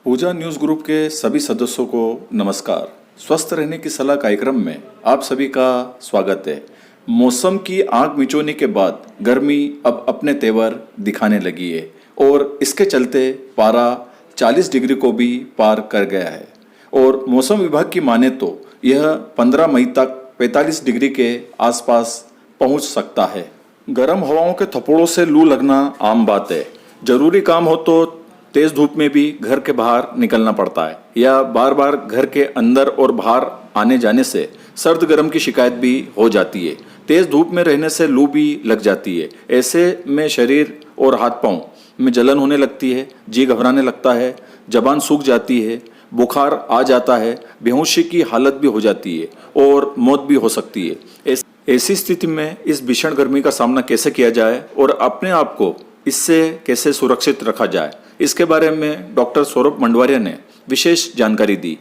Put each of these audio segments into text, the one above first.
ऊर्जा news group के सभी सदस्यों को नमस्कार। स्वस्थ रहने की सलाह कार्यक्रम में आप सभी का स्वागत है। मौसम की आंख मिचोने के बाद गर्मी अब अपने तेवर दिखाने लगी है और इसके चलते पारा 40 डिग्री को भी पार कर गया है और मौसम विभाग की माने तो यह 15 मई तक 45 डिग्री के आसपास पहुंच सकता है। गर्म हवाओं के थप्पड़ों से लू लगना आम बात है। जरूरी काम हो तो तेज धूप में भी घर के बाहर निकलना पड़ता है या बार बार घर के अंदर और बाहर आने जाने से सर्द गर्म की शिकायत भी हो जाती है। तेज धूप में रहने से लू भी लग जाती है। ऐसे में शरीर और हाथ पांव में जलन होने लगती है, जी घबराने लगता है, जबान सूख जाती है, बुखार आ जाता है, बेहोशी की हालत भी हो जाती है और मौत भी हो सकती है। ऐसी स्थिति में इस भीषण गर्मी का सामना कैसे किया जाए और अपने आप को इससे कैसे सुरक्षित रखा जाए, इसके बारे में डॉक्टर सौरभ मंडवारिया ने विशेष जानकारी दी।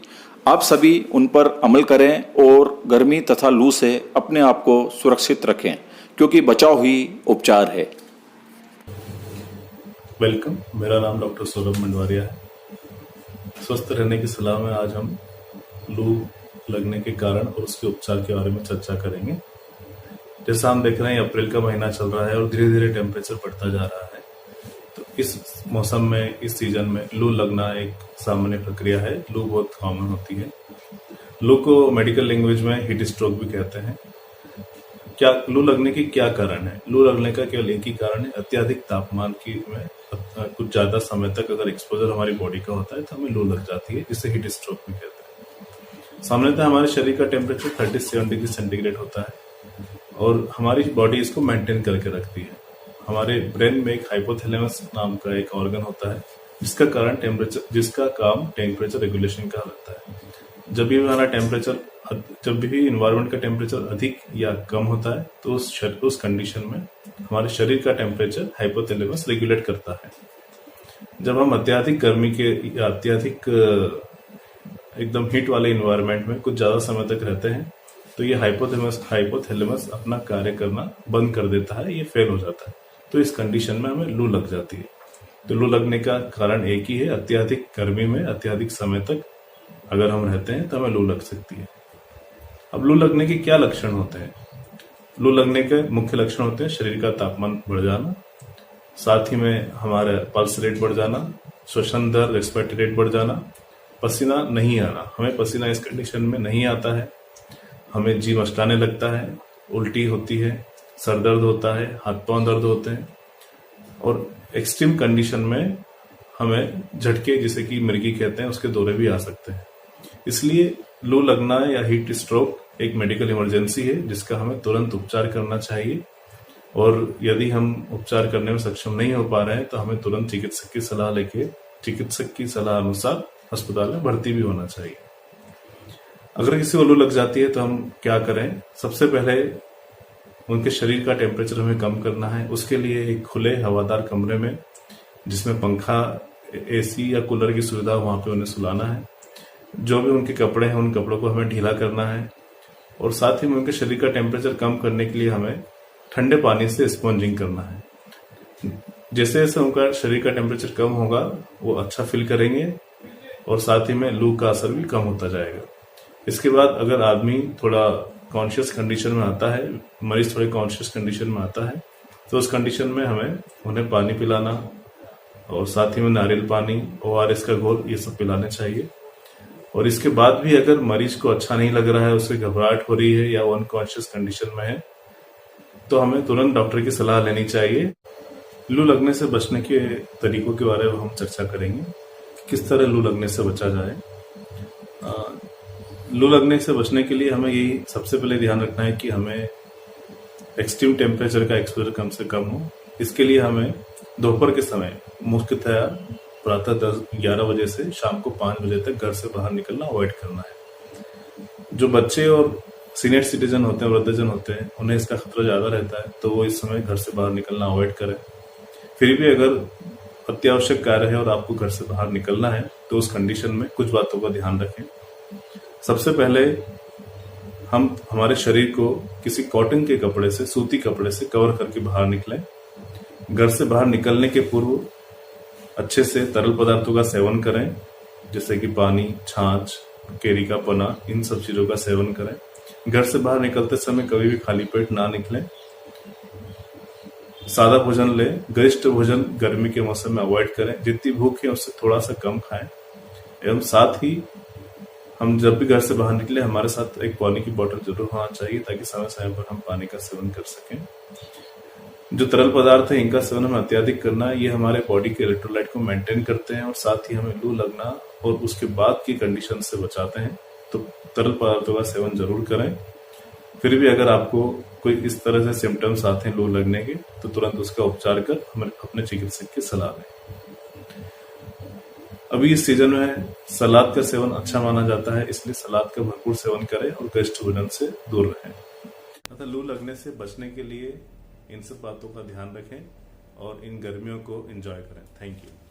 आप सभी उन पर अमल करें और गर्मी तथा लू से अपने आप को सुरक्षित रखें, क्योंकि बचाव ही उपचार है। वेलकम, मेरा नाम डॉक्टर सौरभ मंडवारिया है। स्वस्थ रहने की सलाह में आज हम लू लगने के कारण और उसके उपचार के बारे में चर्चा करेंगे। जैसा हम देख रहे हैं, अप्रैल का महीना चल रहा है और धीरे धीरे टेम्परेचर बढ़ता जा रहा है। तो इस मौसम में, इस सीजन में लू लगना एक सामान्य प्रक्रिया है। लू बहुत कॉमन होती है। लू को मेडिकल लैंग्वेज में हीट स्ट्रोक भी कहते हैं। क्या लू लगने की क्या कारण है? लू लगने का केवल एक ही कारण है, अत्यधिक तापमान की में कुछ ज्यादा समय तक अगर एक्सपोजर हमारी बॉडी का होता है तो हमें लू लग जाती है, जिसे हीट स्ट्रोक भी कहते हैं। सामान्यतः हमारे शरीर का टेम्परेचर 37 डिग्री सेंटीग्रेड होता है और हमारी बॉडी इसको मेंटेन करके रखती है। हमारे ब्रेन में एक हाइपोथैलेमस नाम का एक ऑर्गन होता है जिसका काम टेम्परेचर रेगुलेशन का रहता है। जब भी इन्वायरमेंट का टेम्परेचर अधिक या कम होता है तो उस कंडीशन में हमारे शरीर का टेम्परेचर हाइपोथैलेमस रेगुलेट करता है। जब हम अत्यधिक गर्मी के या अत्यधिक एकदम हीट वाले इन्वायरमेंट में कुछ ज्यादा समय तक रहते हैं तो ये हाइपोथैलेमस अपना कार्य करना बंद कर देता है, ये फेल हो जाता है। तो इस कंडीशन में हमें लू लग जाती है। तो लू लगने का कारण एक ही है, अत्यधिक गर्मी में अत्यधिक समय तक अगर हम रहते हैं तो हमें लू लग सकती है। अब लू लगने के क्या लक्षण होते हैं? लू लगने के मुख्य लक्षण होते हैं शरीर का तापमान बढ़ जाना, साथ ही में हमारा पल्स रेट बढ़ जाना, श्वसन दर रेस्पिरेटरी रेट बढ़ जाना, पसीना नहीं आना। हमें पसीना इस कंडीशन में नहीं आता है, हमें जी मचकाने लगता है, उल्टी होती है, सर दर्द होता है, हाथ पांव दर्द होते हैं और एक्सट्रीम कंडीशन में हमें झटके, जिसे कि मिर्गी कहते हैं, उसके दौरे भी आ सकते हैं। इसलिए लू लगना या हीट स्ट्रोक एक मेडिकल इमरजेंसी है जिसका हमें तुरंत उपचार करना चाहिए और यदि हम उपचार करने में सक्षम नहीं हो पा रहे हैं तो हमें तुरंत चिकित्सक की सलाह लेके चिकित्सक की सलाह अनुसार अस्पताल में भर्ती भी होना चाहिए। अगर किसी को लू लग जाती है तो हम क्या करें? सबसे पहले उनके शरीर का टेम्परेचर हमें कम करना है। उसके लिए एक खुले हवादार कमरे में, जिसमें पंखा, एसी या कूलर की सुविधा, वहां पे उन्हें सुलाना है। जो भी उनके कपड़े हैं उन कपड़ों को हमें ढीला करना है और साथ ही में उनके शरीर का टेम्परेचर कम करने के लिए हमें ठंडे पानी से स्पॉन्जिंग करना है। जैसे जैसे उनका शरीर का टेम्परेचर कम होगा वो अच्छा फील करेंगे और साथ ही में लू का असर भी कम होता जाएगा। इसके बाद अगर आदमी थोड़ा कॉन्शियस कंडीशन में आता है, मरीज थोड़े कॉन्शियस कंडीशन में आता है, तो उस कंडीशन में हमें उन्हें पानी पिलाना और साथ ही में नारियल पानी, ORS का घोल, ये सब पिलाने चाहिए। और इसके बाद भी अगर मरीज को अच्छा नहीं लग रहा है, उसे घबराहट हो रही है या वो अनकॉन्शियस कंडीशन में है, तो हमें तुरंत डॉक्टर की सलाह लेनी चाहिए। लू लगने से बचने के तरीकों के बारे में हम चर्चा करेंगे, किस तरह लू लगने से बचा जाए। लू लगने से बचने के लिए हमें यही सबसे पहले ध्यान रखना है कि हमें एक्सट्रीम टेम्परेचर का एक्सपोजर कम से कम हो। इसके लिए हमें दोपहर के समय, मुख्यतया प्रातः 10-11 बजे से शाम को 5 बजे तक घर से बाहर निकलना अवॉइड करना है। जो बच्चे और सीनियर सिटीजन होते हैं, वृद्धजन होते हैं, उन्हें इसका खतरा ज्यादा रहता है, तो वो इस समय घर से बाहर निकलना अवॉइड करें। फिर भी अगर अत्यावश्यक कार्य है और आपको घर से बाहर निकलना है तो उस कंडीशन में कुछ बातों का ध्यान रखें। सबसे पहले हम हमारे शरीर को किसी कॉटन के कपड़े से, सूती कपड़े से कवर करके बाहर निकलें। घर से बाहर निकलने के पूर्व अच्छे से तरल पदार्थों का सेवन करें जैसे कि पानी, छाछ, केरी का पना, इन सब चीजों का सेवन करें। घर से बाहर निकलते समय कभी भी खाली पेट ना निकलें। सादा भोजन लें। गरिष्ठ भोजन गर्मी के मौसम में अवॉइड करें। जितनी भूख है उससे थोड़ा सा कम खाएं। एवं साथ ही हम जब भी घर से बाहर निकले हमारे साथ एक पानी की बोतल जरूर होना चाहिए, ताकि समय समय पर हम पानी का सेवन कर सकें। जो तरल पदार्थ है इनका सेवन हमें अत्यधिक करना है। ये हमारे बॉडी के इलेक्ट्रोलाइट को मेंटेन करते हैं और साथ ही हमें लू लगना और उसके बाद की कंडीशन से बचाते हैं। तो तरल पदार्थों का सेवन जरूर करें। फिर भी अगर आपको कोई इस तरह से सिम्टम्स आते हैं लू लगने के, तो तुरंत उसका उपचार कर हमें अपने चिकित्सक की सलाह लें। अभी इस सीजन में सलाद का सेवन अच्छा माना जाता है, इसलिए सलाद का भरपूर सेवन करें और गरिष्ठ भोजन से दूर रहें। अतः लू लगने से बचने के लिए इन सब बातों का ध्यान रखें और इन गर्मियों को एंजॉय करें। Thank you.